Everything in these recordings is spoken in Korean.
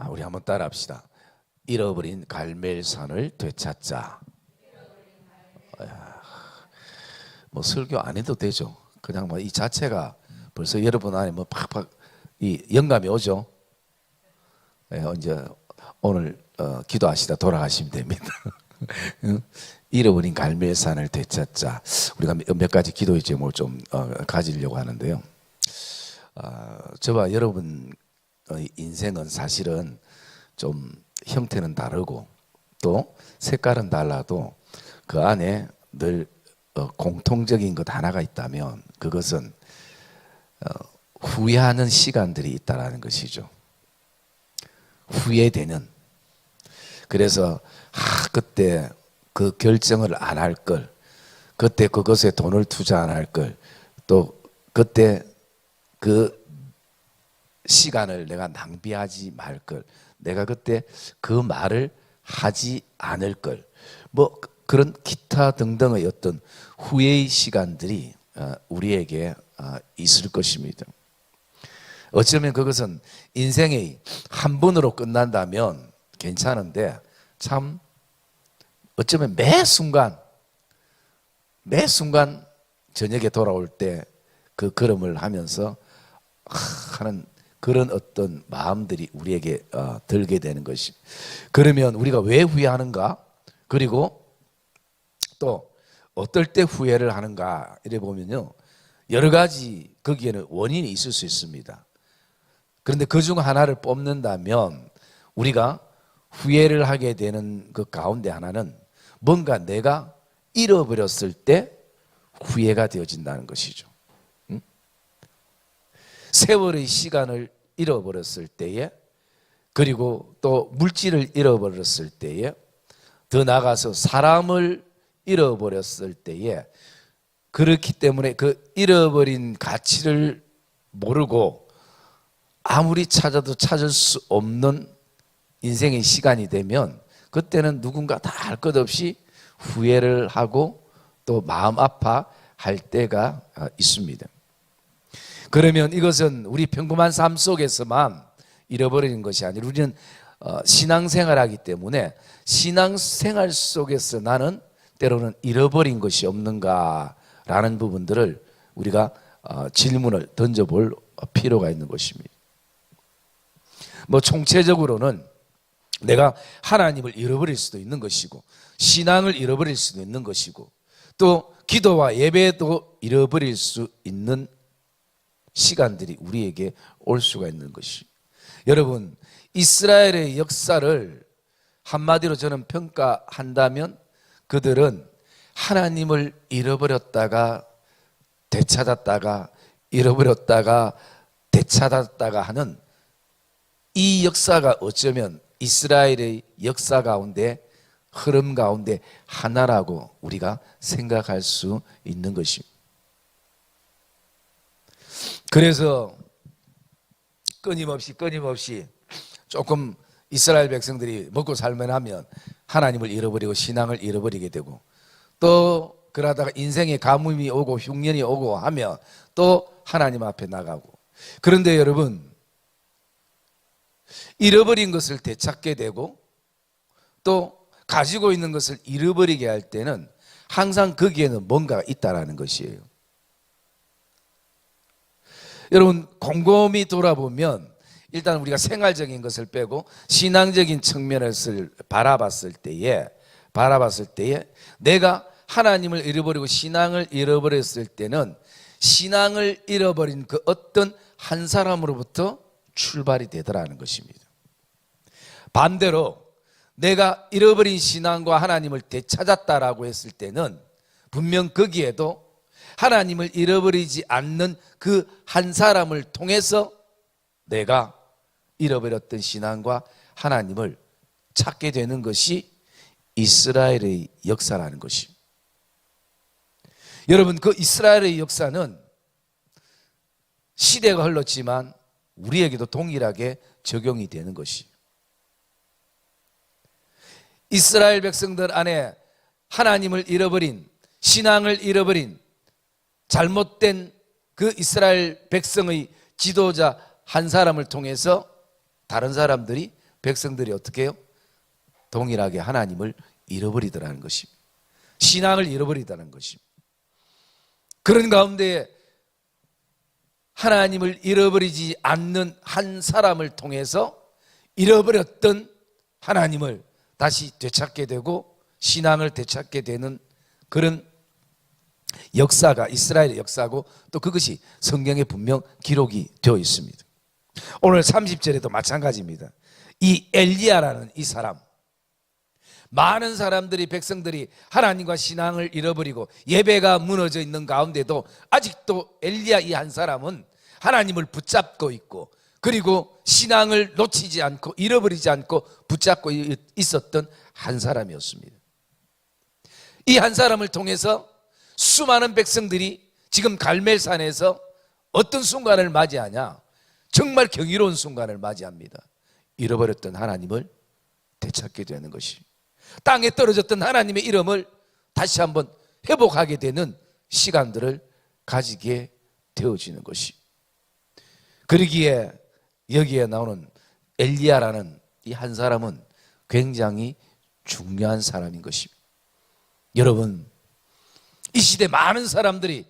우리 한번 따라합시다. 잃어버린 갈멜산을 되찾자. 뭐 설교 안 해도 되죠. 그냥 뭐 이 자체가 벌써 여러분 안에 뭐 팍팍 이 영감이 오죠. 이제 오늘 기도하시다 돌아가시면 됩니다. 잃어버린 갈멜산을 되찾자. 우리가 몇 가지 기도의 제목을 좀 가지려고 하는데요. 저와 여러분 인생은 사실은 좀 형태는 다르고 또 색깔은 달라도 그 안에 늘 공통적인 것 하나가 있다면 그것은 후회하는 시간들이 있다라는 것이죠. 후회되는. 그래서 그때 그 결정을 안 할 걸, 그때 그것에 돈을 투자 안 할 걸, 또 그때 그 시간을 내가 낭비하지 말 걸, 내가 그때 그 말을 하지 않을 걸, 뭐 그런 기타 등등의 어떤 후회의 시간들이 우리에게 있을 것입니다. 어쩌면 그것은 인생의 한 번으로 끝난다면 괜찮은데 참 어쩌면 매 순간 저녁에 돌아올 때 그 걸음을 하면서 하는 그런 어떤 마음들이 우리에게 들게 되는 것이. 그러면 우리가 왜 후회하는가? 그리고 또 어떨 때 후회를 하는가? 이래 보면요, 여러 가지 거기에는 원인이 있을 수 있습니다. 그런데 그중 하나를 뽑는다면 우리가 후회를 하게 되는 그 가운데 하나는 뭔가 내가 잃어버렸을 때 후회가 되어진다는 것이죠. 세월의 시간을 잃어버렸을 때에, 그리고 또 물질을 잃어버렸을 때에, 더 나아가서 사람을 잃어버렸을 때에, 그렇기 때문에 그 잃어버린 가치를 모르고 아무리 찾아도 찾을 수 없는 인생의 시간이 되면 그때는 누군가 다 할 것 없이 후회를 하고 또 마음 아파할 때가 있습니다. 그러면 이것은 우리 평범한 삶 속에서만 잃어버리는 것이 아니라 우리는 신앙생활하기 때문에 신앙생활 속에서 나는 때로는 잃어버린 것이 없는가라는 부분들을 우리가 질문을 던져볼 필요가 있는 것입니다. 뭐 총체적으로는 내가 하나님을 잃어버릴 수도 있는 것이고 신앙을 잃어버릴 수도 있는 것이고 또 기도와 예배도 잃어버릴 수 있는 시간들이 우리에게 올 수가 있는 것이. 여러분, 이스라엘의 역사를 한마디로 저는 평가한다면 그들은 하나님을 잃어버렸다가 되찾았다가 잃어버렸다가 되찾았다가 하는 이 역사가 어쩌면 이스라엘의 역사 가운데 흐름 가운데 하나라고 우리가 생각할 수 있는 것입니다. 그래서 끊임없이 조금 이스라엘 백성들이 먹고 살만 하면 하나님을 잃어버리고 신앙을 잃어버리게 되고 또 그러다가 인생의 가뭄이 오고 흉년이 오고 하면 또 하나님 앞에 나가고. 그런데 여러분, 잃어버린 것을 되찾게 되고 또 가지고 있는 것을 잃어버리게 할 때는 항상 거기에는 뭔가가 있다라는 것이에요. 여러분, 곰곰이 돌아보면 일단 우리가 생활적인 것을 빼고 신앙적인 측면을 바라봤을 때에 내가 하나님을 잃어버리고 신앙을 잃어버렸을 때는 신앙을 잃어버린 그 어떤 한 사람으로부터 출발이 되더라는 것입니다. 반대로 내가 잃어버린 신앙과 하나님을 되찾았다라고 했을 때는 분명 거기에도 하나님을 잃어버리지 않는 그 한 사람을 통해서 내가 잃어버렸던 신앙과 하나님을 찾게 되는 것이 이스라엘의 역사라는 것입니다. 여러분, 그 이스라엘의 역사는 시대가 흘렀지만 우리에게도 동일하게 적용이 되는 것이에요. 이스라엘 백성들 안에 하나님을 잃어버린, 신앙을 잃어버린 잘못된 그 이스라엘 백성의 지도자 한 사람을 통해서 다른 사람들이 백성들이 어떻게 해요? 동일하게 하나님을 잃어버리더라는 것입니다. 신앙을 잃어버리더라는 것입니다. 그런 가운데 하나님을 잃어버리지 않는 한 사람을 통해서 잃어버렸던 하나님을 다시 되찾게 되고 신앙을 되찾게 되는 그런 역사가 이스라엘의 역사고, 또 그것이 성경에 분명 기록이 되어 있습니다. 오늘 30절에도 마찬가지입니다. 이 엘리야라는 이 사람, 많은 사람들이, 백성들이 하나님과 신앙을 잃어버리고 예배가 무너져 있는 가운데도 아직도 엘리야 이 한 사람은 하나님을 붙잡고 있고, 그리고 신앙을 놓치지 않고 잃어버리지 않고 붙잡고 있었던 한 사람이었습니다. 이 한 사람을 통해서 수많은 백성들이 지금 갈멜산에서 어떤 순간을 맞이하냐? 정말 경이로운 순간을 맞이합니다. 잃어버렸던 하나님을 되찾게 되는 것이, 땅에 떨어졌던 하나님의 이름을 다시 한번 회복하게 되는 시간들을 가지게 되어지는 것이, 그러기에 여기에 나오는 엘리야라는 이 한 사람은 굉장히 중요한 사람인 것입니다. 여러분, 이 시대 많은 사람들이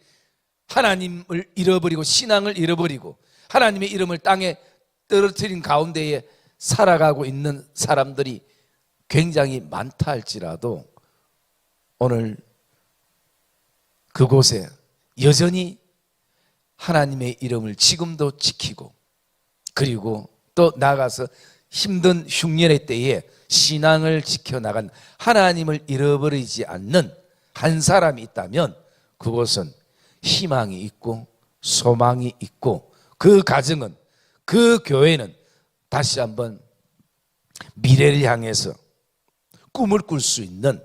하나님을 잃어버리고 신앙을 잃어버리고 하나님의 이름을 땅에 떨어뜨린 가운데에 살아가고 있는 사람들이 굉장히 많다 할지라도 오늘 그곳에 여전히 하나님의 이름을 지금도 지키고, 그리고 또 나아가서 힘든 흉년의 때에 신앙을 지켜나간 하나님을 잃어버리지 않는 한 사람이 있다면 그곳은 희망이 있고 소망이 있고, 그 가정은, 그 교회는 다시 한번 미래를 향해서 꿈을 꿀 수 있는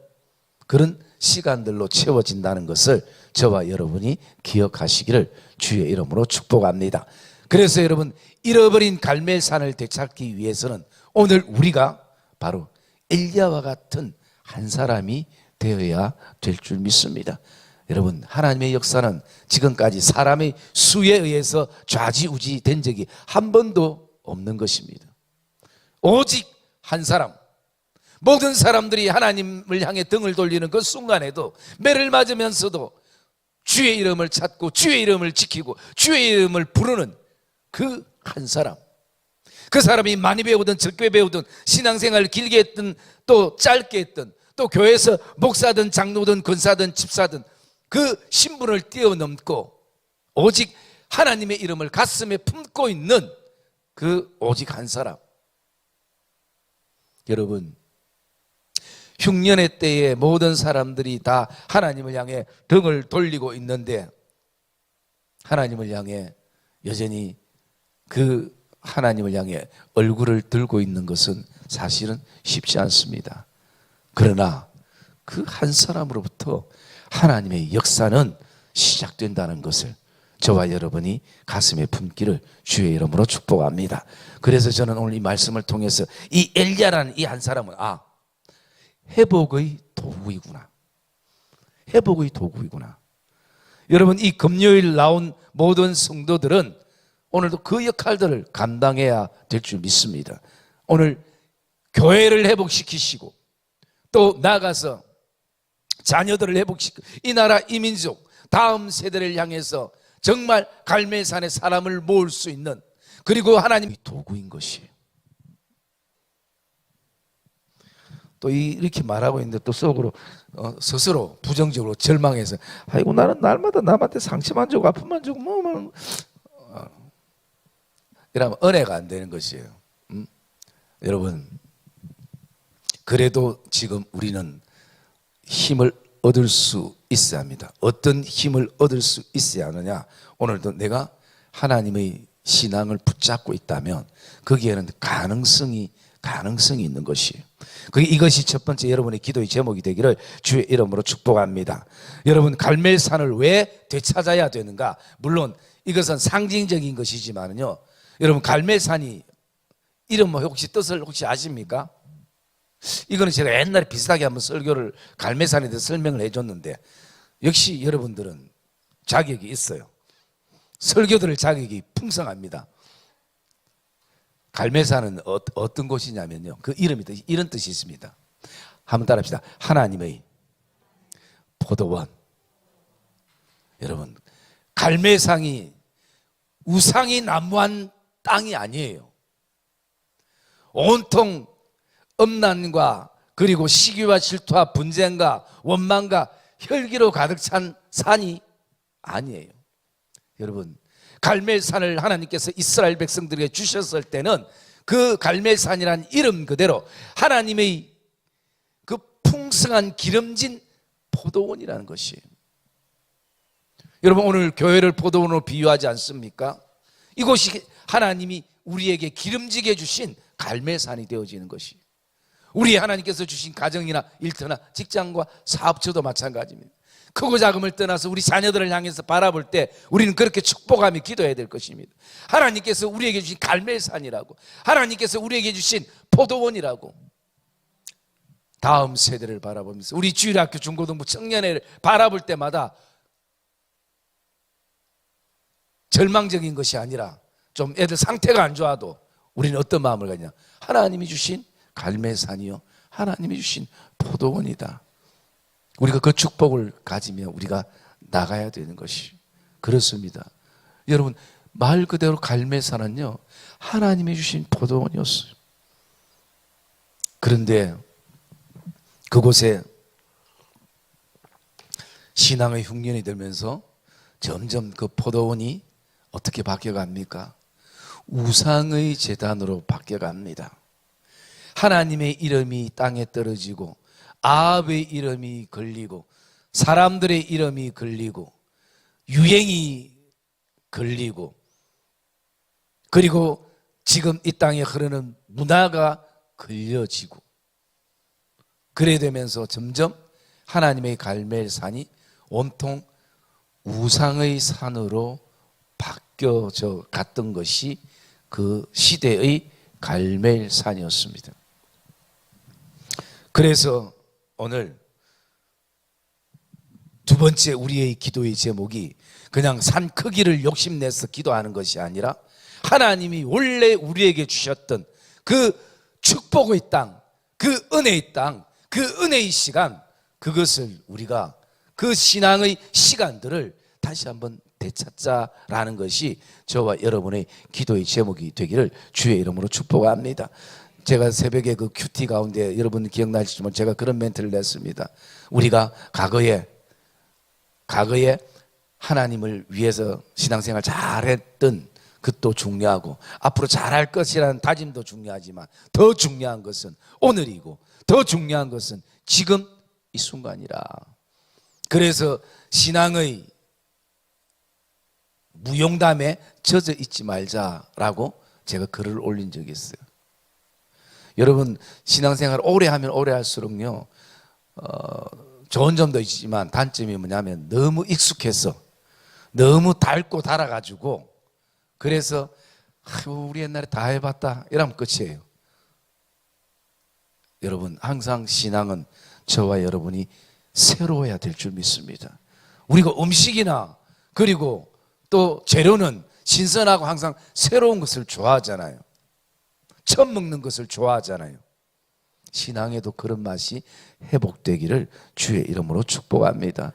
그런 시간들로 채워진다는 것을 저와 여러분이 기억하시기를 주의 이름으로 축복합니다. 그래서 여러분, 잃어버린 갈멜산을 되찾기 위해서는 오늘 우리가 바로 엘리야와 같은 한 사람이 되어야 될 줄 믿습니다. 여러분, 하나님의 역사는 지금까지 사람의 수에 의해서 좌지우지 된 적이 한 번도 없는 것입니다. 오직 한 사람, 모든 사람들이 하나님을 향해 등을 돌리는 그 순간에도 매를 맞으면서도 주의 이름을 찾고 주의 이름을 지키고 주의 이름을 부르는 그 한 사람, 그 사람이 많이 배우든 적게 배우든 신앙생활을 길게 했든 또 짧게 했든 또 교회에서 목사든 장로든 권사든 집사든 그 신분을 뛰어넘고 오직 하나님의 이름을 가슴에 품고 있는 그 오직 한 사람. 여러분, 흉년의 때에 모든 사람들이 다 하나님을 향해 등을 돌리고 있는데 하나님을 향해 여전히 그 하나님을 향해 얼굴을 들고 있는 것은 사실은 쉽지 않습니다. 그러나 그 한 사람으로부터 하나님의 역사는 시작된다는 것을 저와 여러분이 가슴에 품기를 주의 이름으로 축복합니다. 그래서 저는 오늘 이 말씀을 통해서 이 엘리야라는 이 한 사람은 회복의 도구이구나. 회복의 도구이구나. 여러분, 이 금요일 나온 모든 성도들은 오늘도 그 역할들을 감당해야 될 줄 믿습니다. 오늘 교회를 회복시키시고 또 나아가서 자녀들을 회복시키고 이 나라 이 민족 다음 세대를 향해서 정말 갈멜산에 사람을 모을 수 있는, 그리고 하나님이 도구인 것이에요. 또 이렇게 말하고 있는데 또 속으로 스스로 부정적으로 절망해서 아이고 나는 날마다 남한테 상처만 주고 아픔만 주고 이러면 은혜가 안 되는 것이에요. 여러분, 그래도 지금 우리는 힘을 얻을 수 있어야 합니다. 어떤 힘을 얻을 수 있어야 하느냐? 오늘도 내가 하나님의 신앙을 붙잡고 있다면 거기에는 가능성이 있는 것이에요. 이것이 첫 번째 여러분의 기도의 제목이 되기를 주의 이름으로 축복합니다. 여러분, 갈멜산을 왜 되찾아야 되는가? 물론 이것은 상징적인 것이지만요, 여러분, 갈멜산이 이름 혹시 뜻을 혹시 아십니까? 이거는 제가 옛날에 비슷하게 한번 설교를 갈멜산에 대해서 설명을 해줬는데 역시 여러분들은 자격이 있어요. 설교 들을 자격이 풍성합니다. 갈매산은 어떤 곳이냐면요, 그 이름이 이런 뜻이 있습니다. 한번 따라합시다. 하나님의 포도원. 여러분, 갈매산이 우상이 난무한 땅이 아니에요. 온통 음란과 그리고 시기와 질투와 분쟁과 원망과 혈기로 가득 찬 산이 아니에요. 여러분, 갈멜산을 하나님께서 이스라엘 백성들에게 주셨을 때는 그 갈멜산이란 이름 그대로 하나님의 그 풍성한 기름진 포도원이라는 것이에요. 여러분, 오늘 교회를 포도원으로 비유하지 않습니까? 이곳이 하나님이 우리에게 기름지게 주신 갈멜산이 되어지는 것이, 우리 하나님께서 주신 가정이나 일터나 직장과 사업처도 마찬가지입니다. 크고 작음을 떠나서 우리 자녀들을 향해서 바라볼 때 우리는 그렇게 축복하며 기도해야 될 것입니다. 하나님께서 우리에게 주신 갈멜산이라고, 하나님께서 우리에게 주신 포도원이라고. 다음 세대를 바라보면서 우리 주일학교 중고등부 청년회를 바라볼 때마다 절망적인 것이 아니라 좀 애들 상태가 안 좋아도 우리는 어떤 마음을 갖냐, 하나님이 주신 갈멜산이요, 하나님이 주신 포도원이다. 우리가 그 축복을 가지며 우리가 나가야 되는 것이 그렇습니다. 여러분, 말 그대로 갈멜산은요, 하나님이 주신 포도원이었어요. 그런데 그곳에 신앙의 흉년이 들면서 점점 그 포도원이 어떻게 바뀌어갑니까? 우상의 제단으로 바뀌어갑니다. 하나님의 이름이 땅에 떨어지고 아합의 이름이 걸리고 사람들의 이름이 걸리고 유행이 걸리고, 그리고 지금 이 땅에 흐르는 문화가 걸려지고, 그래 되면서 점점 하나님의 갈멜산이 온통 우상의 산으로 바뀌어져 갔던 것이 그 시대의 갈멜산이었습니다. 그래서 오늘 두 번째 우리의 기도의 제목이 그냥 산 크기를 욕심내서 기도하는 것이 아니라 하나님이 원래 우리에게 주셨던 그 축복의 땅, 그 은혜의 땅, 그 은혜의 시간, 그것을 우리가 그 신앙의 시간들을 다시 한번 되찾자라는 것이 저와 여러분의 기도의 제목이 되기를 주의 이름으로 축복합니다. 제가 새벽에 그 큐티 가운데 여러분 기억나시지만 제가 그런 멘트를 냈습니다. 우리가 과거에 하나님을 위해서 신앙생활 잘했던 그것도 중요하고 앞으로 잘할 것이라는 다짐도 중요하지만 더 중요한 것은 오늘이고 더 중요한 것은 지금 이 순간이라. 그래서 신앙의 무용담에 젖어 있지 말자라고 제가 글을 올린 적이 있어요. 여러분, 신앙생활 오래 하면 오래 할수록요, 좋은 점도 있지만 단점이 뭐냐면 너무 익숙해서 너무 닳고 달아가지고, 그래서 우리 옛날에 다 해봤다 이러면 끝이에요. 여러분, 항상 신앙은 저와 여러분이 새로워야 될 줄 믿습니다. 우리가 음식이나 그리고 또 재료는 신선하고 항상 새로운 것을 좋아하잖아요. 처음 먹는 것을 좋아하잖아요. 신앙에도 그런 맛이 회복되기를 주의 이름으로 축복합니다.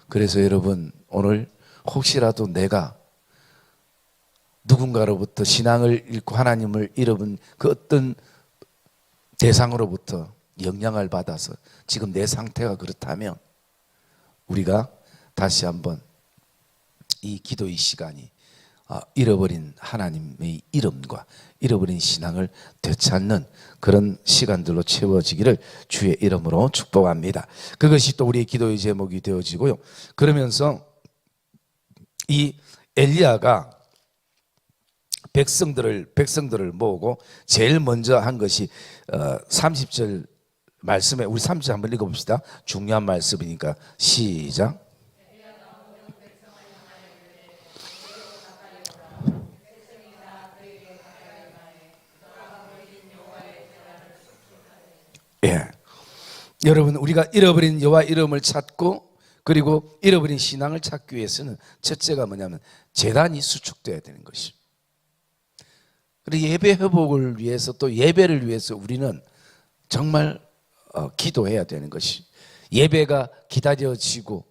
그래서 여러분, 오늘 혹시라도 내가 누군가로부터 신앙을 잃고 하나님을 잃어본 그 어떤 대상으로부터 영향을 받아서 지금 내 상태가 그렇다면 우리가 다시 한번 이 기도의 시간이 잃어버린 하나님의 이름과 잃어버린 신앙을 되찾는 그런 시간들로 채워지기를 주의 이름으로 축복합니다. 그것이 또 우리의 기도의 제목이 되어지고요. 그러면서 이 엘리야가 백성들을 모으고 제일 먼저 한 것이 30절 말씀에, 우리 30절 한번 읽어봅시다. 중요한 말씀이니까 시작. 예, 여러분, 우리가 잃어버린 여호와 이름을 찾고 그리고 잃어버린 신앙을 찾기 위해서는 첫째가 뭐냐면 제단이 수축돼야 되는 것이. 그리고 예배 회복을 위해서 또 예배를 위해서 우리는 정말 기도해야 되는 것이, 예배가 기다려지고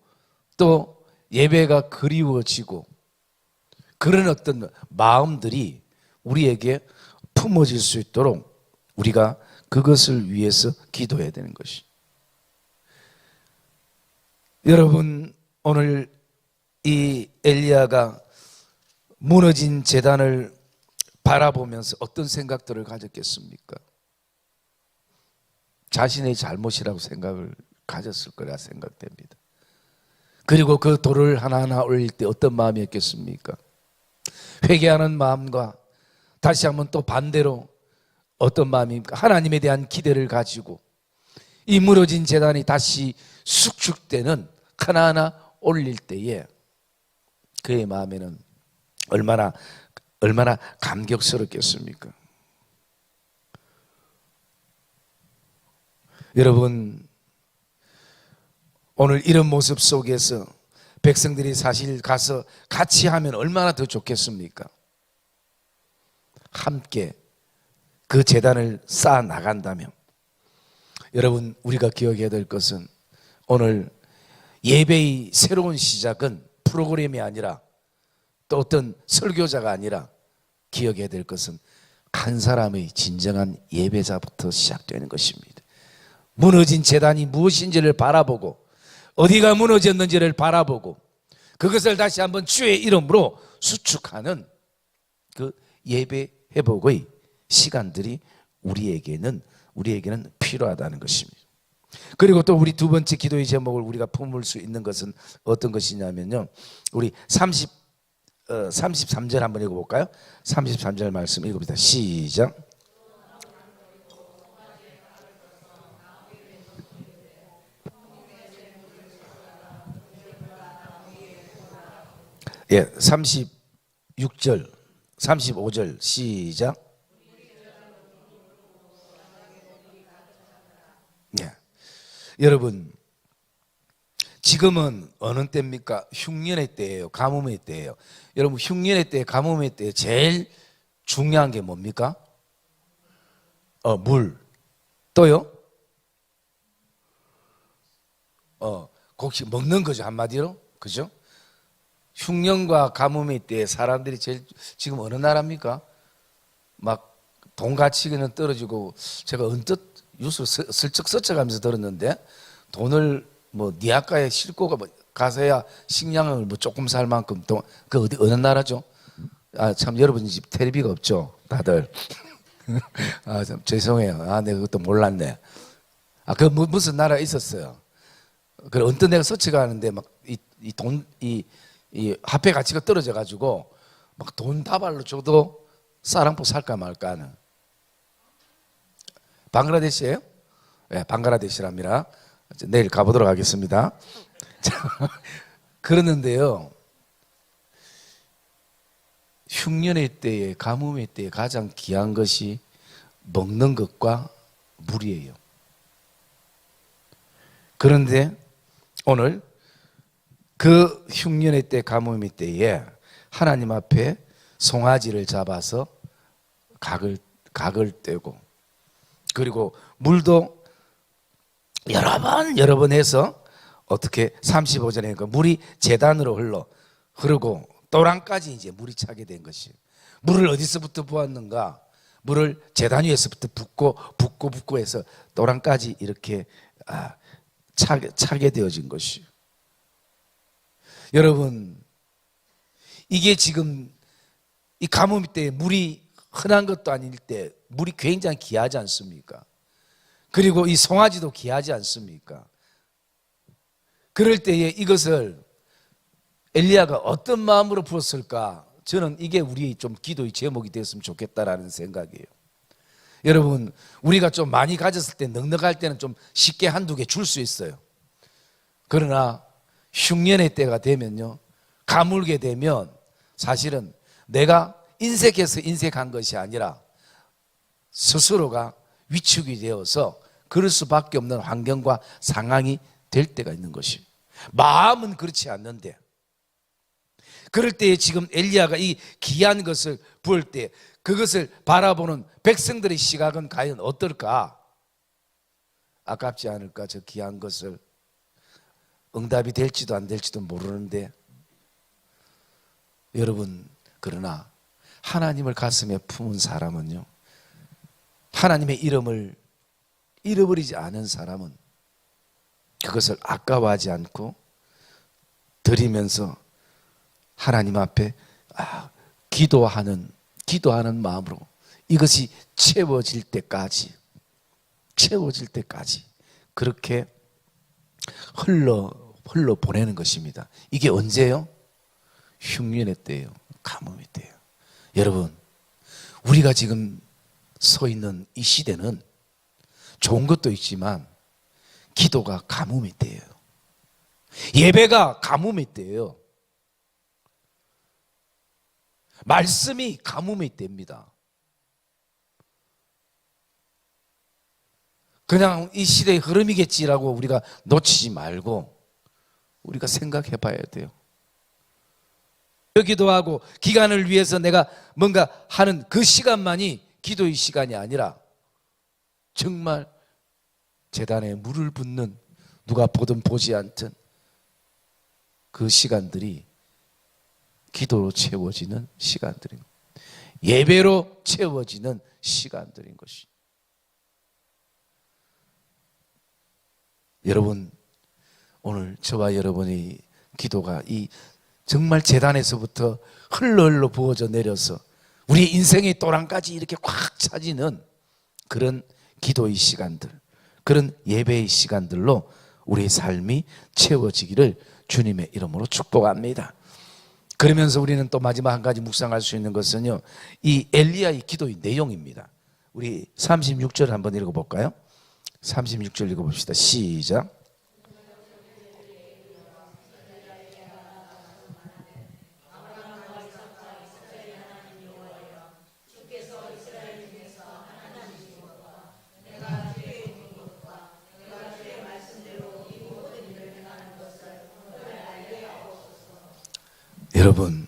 또 예배가 그리워지고 그런 어떤 마음들이 우리에게 품어질 수 있도록 우리가 그것을 위해서 기도해야 되는 것이. 여러분, 오늘 이 엘리야가 무너진 제단을 바라보면서 어떤 생각들을 가졌겠습니까? 자신의 잘못이라고 생각을 가졌을 거라 생각됩니다. 그리고 그 돌을 하나하나 올릴 때 어떤 마음이었겠습니까? 회개하는 마음과 다시 한번 또 반대로 어떤 마음입니까? 하나님에 대한 기대를 가지고 이 무너진 제단이 다시 숙축되는 하나하나 올릴 때에 그의 마음에는 얼마나 감격스럽겠습니까? 여러분, 오늘 이런 모습 속에서 백성들이 사실 가서 같이 하면 얼마나 더 좋겠습니까? 함께 그 제단을 쌓아 나간다면, 여러분, 우리가 기억해야 될 것은 오늘 예배의 새로운 시작은 프로그램이 아니라 또 어떤 설교자가 아니라 기억해야 될 것은 한 사람의 진정한 예배자부터 시작되는 것입니다. 무너진 제단이 무엇인지를 바라보고 어디가 무너졌는지를 바라보고 그것을 다시 한번 주의 이름으로 수축하는 그 예배 회복의 시간들이 우리에게는 필요하다는 것입니다. 그리고 또 우리 두 번째 기도의 제목을 우리가 품을 수 있는 것은 어떤 것이냐면요, 우리 33절 한번 읽어볼까요? 33절 말씀 읽어봅니다. 시작. 예, 36절, 35절 시작. 예, 여러분, 지금은 어느 때입니까? 흉년의 때예요, 가뭄의 때예요. 여러분, 흉년의 때, 가뭄의 때 제일 중요한 게 뭡니까? 물. 또요? 곡식 먹는 거죠, 한마디로. 그죠? 흉년과 가뭄의 때 사람들이 제일 지금 어느 나라입니까? 막 돈 가치는 떨어지고, 제가 언뜻 뉴스를 슬쩍 스쳐가면서 들었는데 돈을 뭐 니아가에 싣고 가서야 식량을 뭐 조금 살 만큼 돈, 그 어느 나라죠? 아, 참, 여러분 집 텔레비가 없죠, 다들. 아, 참 죄송해요. 아, 내가 그것도 몰랐네. 아, 그 무슨 나라에 있었어요. 그래, 언뜻 내가 스쳐가는데 막 이 화폐 가치가 떨어져 가지고 막 돈 다발로 줘도 쌀 한 포 살까 말까 하는. 방글라데시예요? 네, 방글라데시랍니다. 내일 가보도록 하겠습니다. 그러는데요, 흉년의 때에, 가뭄의 때에 가장 귀한 것이 먹는 것과 물이에요. 그런데 오늘 그 흉년의 때, 가뭄의 때에 하나님 앞에 송아지를 잡아서 각을 떼고, 그리고 물도 여러 번 해서 어떻게 35절에 그 물이 제단으로 흐르고 또랑까지 이제 물이 차게 된 것이. 물을 어디서부터 부었는가? 물을 제단 위에서부터 붓고 해서 또랑까지 이렇게 차게 되어진 것이. 여러분, 이게 지금 이 가뭄 때 물이 흔한 것도 아닐 때 물이 굉장히 귀하지 않습니까? 그리고 이 송아지도 귀하지 않습니까? 그럴 때에 이것을 엘리야가 어떤 마음으로 부었을까? 저는 이게 우리 좀 기도의 제목이 됐으면 좋겠다라는 생각이에요. 여러분, 우리가 좀 많이 가졌을 때, 넉넉할 때는 좀 쉽게 한두 개 줄 수 있어요. 그러나 흉년의 때가 되면요, 가물게 되면 사실은 내가 인색해서 인색한 것이 아니라 스스로가 위축이 되어서 그럴 수밖에 없는 환경과 상황이 될 때가 있는 것이. 마음은 그렇지 않는데, 그럴 때에 지금 엘리야가 이 귀한 것을 부을 때 그것을 바라보는 백성들의 시각은 과연 어떨까? 아깝지 않을까? 저 귀한 것을 응답이 될지도 안 될지도 모르는데, 여러분, 그러나 하나님을 가슴에 품은 사람은요, 하나님의 이름을 잃어버리지 않은 사람은 그것을 아까워하지 않고 드리면서 하나님 앞에 기도하는 마음으로 이것이 채워질 때까지 그렇게 흘러 보내는 것입니다. 이게 언제요? 흉년의 때예요. 가뭄의 때예요. 여러분, 우리가 지금 서 있는 이 시대는 좋은 것도 있지만 기도가 가뭄의 때예요. 예배가 가뭄의 때예요. 말씀이 가뭄의 때입니다. 그냥 이 시대의 흐름이겠지라고 우리가 놓치지 말고 우리가 생각해 봐야 돼요. 기도하고 기간을 위해서 내가 뭔가 하는 그 시간만이 기도의 시간이 아니라 정말 제단에 물을 붓는, 누가 보든 보지 않든 그 시간들이 기도로 채워지는 시간들인, 예배로 채워지는 시간들인 것이. 여러분, 오늘 저와 여러분의 기도가 이 정말 제단에서부터 흘러 부어져 내려서 우리 인생의 또랑까지 이렇게 꽉 차지는 그런 기도의 시간들, 그런 예배의 시간들로 우리의 삶이 채워지기를 주님의 이름으로 축복합니다. 그러면서 우리는 또 마지막 한 가지 묵상할 수 있는 것은요, 이 엘리야의 기도의 내용입니다. 우리 36절 한번 읽어볼까요? 36절 읽어봅시다. 시작. 여러분,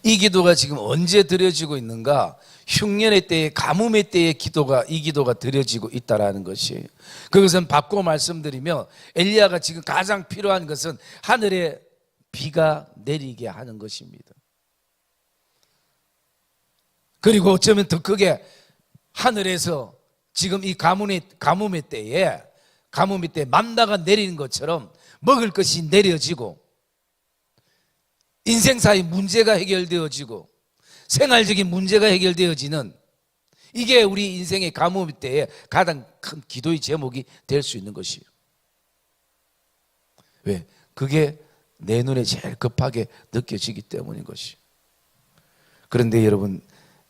이 기도가 지금 언제 드려지고 있는가? 흉년의 때에, 가뭄의 때에 이 기도가 드려지고 있다라는 것이에요. 그것은 바꿔 말씀드리며, 엘리야가 지금 가장 필요한 것은 하늘에 비가 내리게 하는 것입니다. 그리고 어쩌면 더 크게 하늘에서 지금 이 가뭄의 때에 만나가 내리는 것처럼 먹을 것이 내려지고 인생사의 문제가 해결되어지고 생활적인 문제가 해결되어지는, 이게 우리 인생의 가뭄 때에 가장 큰 기도의 제목이 될 수 있는 것이에요. 왜? 그게 내 눈에 제일 급하게 느껴지기 때문인 것이에요. 그런데 여러분,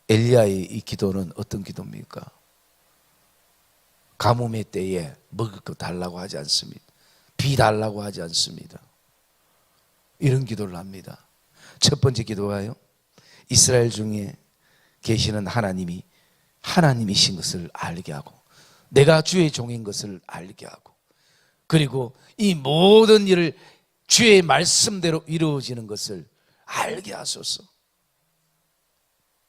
엘리야의 이 기도는 어떤 기도입니까? 가뭄의 때에 먹을 거 달라고 하지 않습니다. 비 달라고 하지 않습니다. 이런 기도를 합니다. 첫 번째 기도가요, 이스라엘 중에 계시는 하나님이 하나님이신 것을 알게 하고, 내가 주의 종인 것을 알게 하고, 그리고 이 모든 일을 주의 말씀대로 이루어지는 것을 알게 하소서.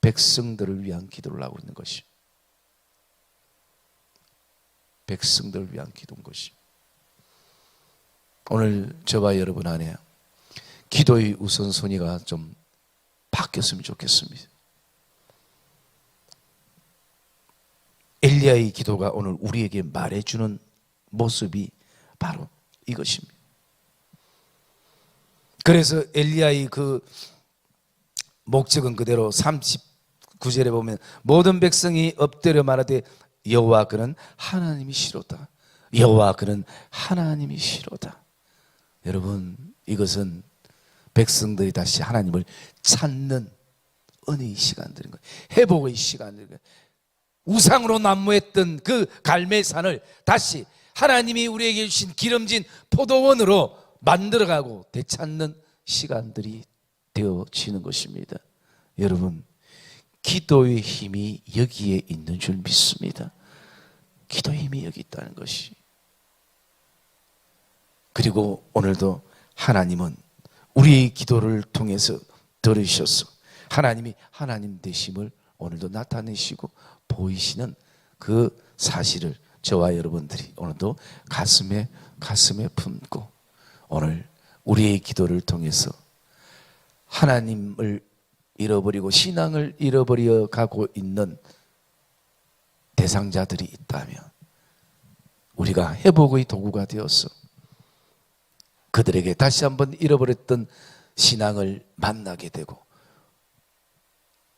백성들을 위한 기도를 하고 있는 것이, 백성들을 위한 기도인 것이. 오늘 저와 여러분 안에 기도의 우선순위가 좀 바뀌었으면 좋겠습니다. 엘리야의 기도가 오늘 우리에게 말해주는 모습이 바로 이것입니다. 그래서 엘리야의 그 목적은 그대로 39절에 보면 모든 백성이 엎드려 말하되 여호와 그는 하나님이시로다. 여호와 그는 하나님이시로다. 여러분, 이것은 백성들이 다시 하나님을 찾는 은혜의 시간들인 거예요. 회복의 시간들인 거예요. 우상으로 난무했던 그 갈멜산을 다시 하나님이 우리에게 주신 기름진 포도원으로 만들어가고 되찾는 시간들이 되어지는 것입니다. 여러분, 기도의 힘이 여기에 있는 줄 믿습니다. 기도의 힘이 여기 있다는 것이. 그리고 오늘도 하나님은 우리의 기도를 통해서 들으셔서 하나님이 하나님 되심을 오늘도 나타내시고 보이시는 그 사실을 저와 여러분들이 오늘도 가슴에 품고 오늘 우리의 기도를 통해서 하나님을 잃어버리고 신앙을 잃어버려 가고 있는 대상자들이 있다면 우리가 회복의 도구가 되어서 그들에게 다시 한번 잃어버렸던 신앙을 만나게 되고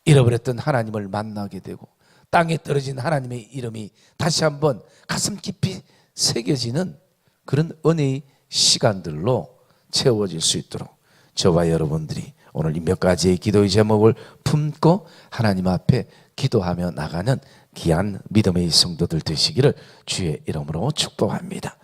잃어버렸던 하나님을 만나게 되고 땅에 떨어진 하나님의 이름이 다시 한번 가슴 깊이 새겨지는 그런 은혜의 시간들로 채워질 수 있도록 저와 여러분들이 오늘 이 몇 가지의 기도의 제목을 품고 하나님 앞에 기도하며 나가는 귀한 믿음의 성도들 되시기를 주의 이름으로 축복합니다.